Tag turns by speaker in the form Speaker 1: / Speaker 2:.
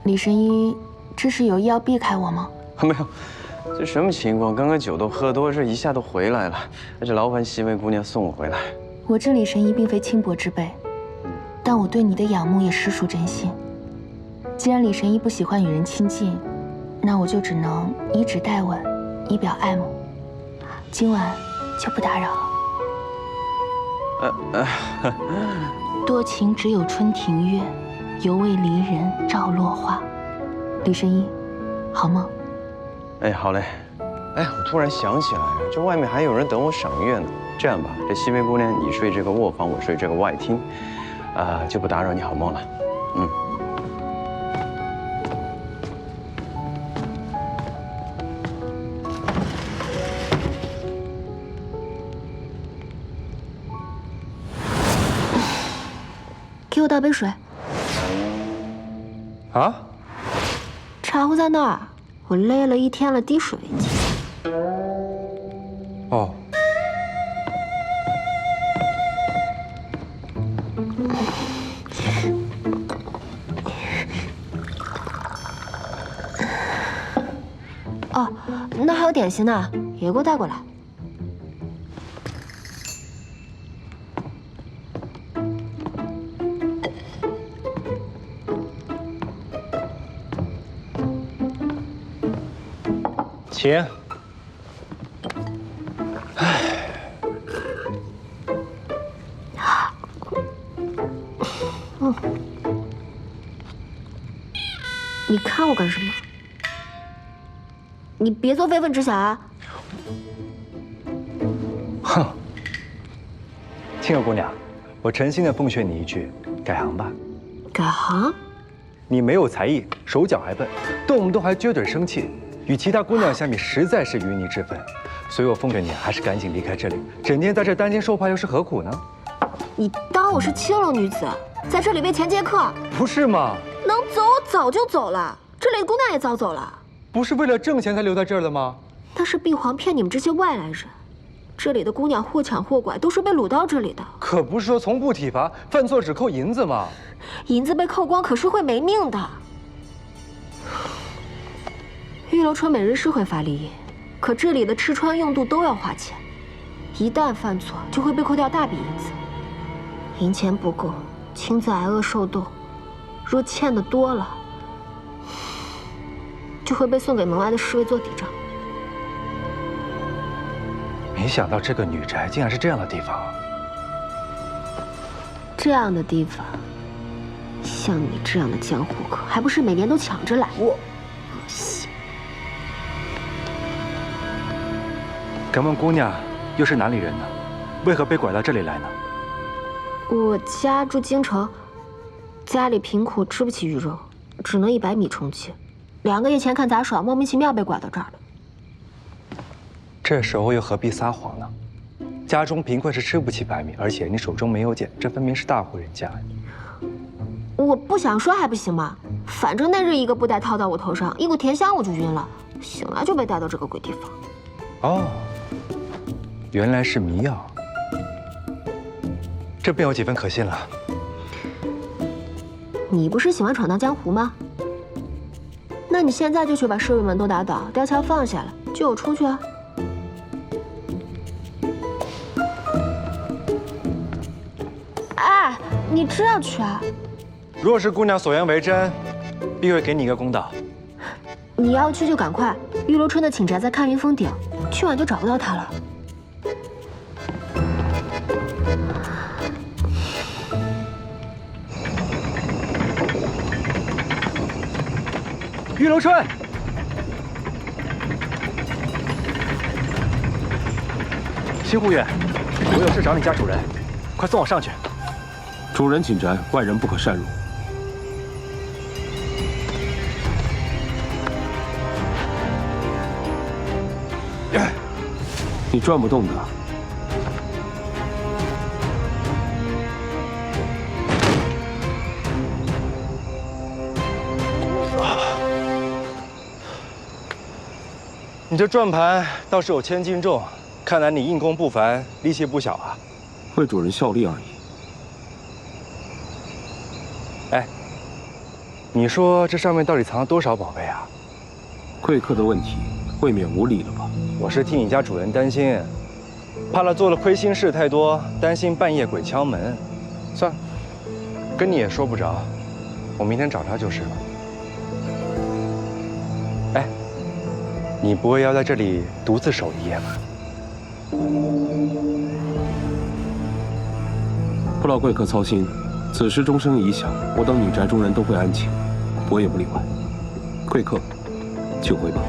Speaker 1: 李神医，这是有意要避开我吗？
Speaker 2: 没有，这什么情况？刚刚酒都喝多，这一下都回来了，而且劳烦西薇姑娘送我回来。
Speaker 1: 我这李神医并非轻薄之辈，但我对你的仰慕也实属真心。既然李神医不喜欢与人亲近，那我就只能以指代吻，以表爱慕。今晚就不打扰了。多情只有春庭月，犹为离人照落花。李神医，好梦。
Speaker 2: 哎，好嘞。哎，我突然想起来了，这外面还有人等我赏月呢。这样吧，这西薇姑娘你睡这个卧房，我睡这个外厅，就不打扰你，好梦了。
Speaker 1: 给我倒杯水。
Speaker 3: 啊？
Speaker 1: 茶壶在那儿，我累了一天了，滴水未进。
Speaker 3: 哦。哦，那还有点心呢，也给我带过来。请。
Speaker 1: 你看我干什么？你别做非分之想啊！
Speaker 3: 哼，青儿姑娘，我诚心的奉劝你一句，改行吧。
Speaker 1: 改行？
Speaker 3: 你没有才艺，手脚还笨，动不动还撅嘴生气，与其他姑娘相比，实在是淤泥之分。所以我奉劝你，还是赶紧离开这里，整天在这担惊受怕，又是何苦呢？
Speaker 1: 你当我是青楼女子，在这里为钱接客？
Speaker 3: 不是吗？
Speaker 1: 能走我早就走了，这里的姑娘也早走了。
Speaker 3: 不是为了挣钱才留在这儿的吗？
Speaker 1: 那是碧皇骗你们这些外来人，这里的姑娘或抢或拐，都是被掳到这里的。
Speaker 3: 可不是说从不体罚，犯错只扣银子吗？
Speaker 1: 银子被扣光，可是会没命的。玉楼春每日是会发利银，可这里的吃穿用度都要花钱，一旦犯错就会被扣掉大笔银子。银钱不够，亲自挨饿受冻；若欠的多了，就会被送给门外的侍卫做抵账。
Speaker 3: 没想到这个女宅竟然是这样的地方。
Speaker 1: 这样的地方，像你这样的江湖客，还不是每年都抢着来？恶心！
Speaker 3: 敢问姑娘又是哪里人呢？为何被拐到这里来呢？
Speaker 1: 我家住京城，家里贫苦，吃不起鱼肉，只能以白米充饥。2个月前看杂耍，莫名其妙被拐到这儿的。
Speaker 3: 这时候又何必撒谎呢？家中贫困是吃不起白米，而且你手中没有茧，这分明是大户人家。
Speaker 1: 我不想说还不行吗？反正那日一个布袋套到我头上，一股甜香我就晕了，醒来就被带到这个鬼地方。
Speaker 3: 哦，原来是迷药，这便有几分可信了。
Speaker 1: 你不是喜欢闯荡江湖吗？那你现在就去把侍卫们都打倒，吊桥放下来，就有出去啊。哎，你这要去啊？
Speaker 3: 若是姑娘所言为真，必会给你一个公道。
Speaker 1: 你要去就赶快，玉楼春的寝宅在看云峰顶，去晚就找不到她了。
Speaker 3: 玉楼春，新护院，我有事找你家主人，快送我上去。
Speaker 4: 主人寝宅，外人不可擅入。你转不动的。
Speaker 3: 你这转盘倒是有1000斤重，看来你硬功不凡，力气不小啊。
Speaker 4: 为主人效力而已。
Speaker 3: 哎，你说这上面到底藏了多少宝贝啊？
Speaker 4: 贵客的问题未免无理了吧？
Speaker 3: 我是替你家主人担心，怕了做了亏心事太多，担心半夜鬼敲门。算了，跟你也说不着，我明天找他就是了。哎，你不会要在这里独自守一夜吧？
Speaker 4: 不劳贵客操心，此时钟声已响，我等女宅中人都会安寝，我也不例外。贵客，请回吧。